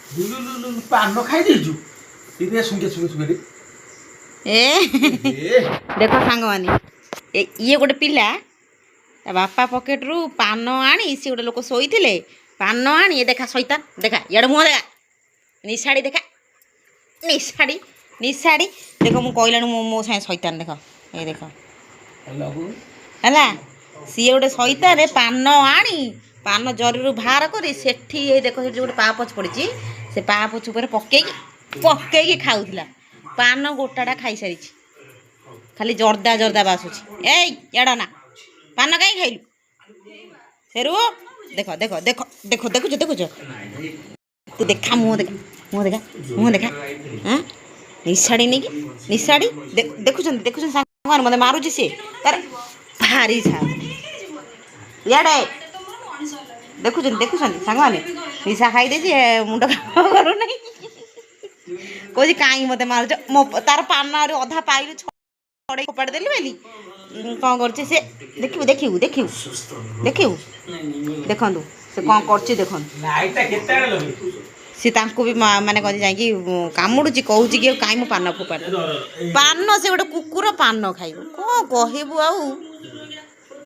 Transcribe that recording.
ପାନ ଖାଇ ଦେଇଛୁ ଟିକେ ଶୁଙ୍ଗେ ଶୁଙ୍ଗେ ଶୁଙ୍ଗେ ଏ ଦେଖ ସାଙ୍ଗମାନେ ଇଏ ଗୋଟେ ପିଲା ତା ବାପା ପକେଟରୁ ପାନ ଆଣି ସିଏ ଗୋଟେ ଲୋକ ଶୋଇଥିଲେ ପାନ ଆଣି ଏ ଦେଖା ସଇତାନ ଦେଖା ଇଆଡ଼େ ମୁହଁ ଦେଖା ନିଶାଡ଼ି ଦେଖା ନିଶାଡ଼ି ନିଶାଡ଼ି ଦେଖ ମୁଁ କହିଲାଣି ମୋ ସାଙ୍ଗେ ସଇତାନ ଦେଖ ଏ ଦେଖ ହେଲା ସିଏ ଗୋଟେ ସଇତାନରେ ପାନ ଆଣି ପାନ ଜରିରୁ ବାହାର କରି ସେଠି ଏଇ ଦେଖ ସେଠି ଗୋଟେ ପାପୋଛ ପଡ଼ିଛି ସେ ପାପୋଛ ଉପରେ ପକେଇକି ଖାଉଥିଲା ପାନ ଗୋଟାଟା ଖାଇସାରିଛି ଖାଲି ଜର୍ଦା ଜର୍ଦା ବାସୁଛି ଏଇ ଏଡ଼ା ନା ପାନ କାହିଁ ଖାଇଲୁ ସେରୁ ଦେଖ ଦେଖ ଦେଖ ଦେଖ ଦେଖୁଛ ଦେଖୁଛ ତୁ ଦେଖା ମୁହଁ ଦେଖା ମୁହଁ ଦେଖା ହଁ ନିଶାଡ଼ି ନେଇକି ନିଶାଡ଼ି ଦେଖୁଛନ୍ତି ଦେଖୁଛନ୍ତି ସାଙ୍ଗମାନେ ମୋତେ ମାରୁଛି ସିଏ ତାର ଭାରି ସାହସ ଇଆଡ଼େ ଦେଖୁଛନ୍ତି ଦେଖୁଛନ୍ତି ସାଙ୍ଗମାନେ ନିଶା ଖାଇ ଦେଇଛି ମୁଣ୍ଡ କାମ କରୁନାହିଁ କହୁଛି କାହିଁକି ମୋତେ ମାରୁଛ ମୋ ତାର ପାନ ଆହୁରି ଅଧା ପାଇଲୁ ଛଡ଼େଇ ଫୋପାଡ଼ି ଦେଲି ବୋଲି କ'ଣ କରୁଛି ସେ ଦେଖିବୁ ଦେଖିବୁ ଦେଖିବୁ ଦେଖିବୁ ଦେଖନ୍ତୁ ସେ କ'ଣ କରୁଛି ଦେଖନ୍ତୁ ସେ ତାଙ୍କୁ ବି ମାନେ କ'ଣ ଯାଇକି କାମୁଡ଼ୁଛି କହୁଛି କି କାହିଁ ମୁଁ ପାନ ଫୋପାଡ଼ି ପାନ ସେ ଗୋଟେ କୁକୁର ପାନ ଖାଇବ କ'ଣ କହିବୁ ଆଉ।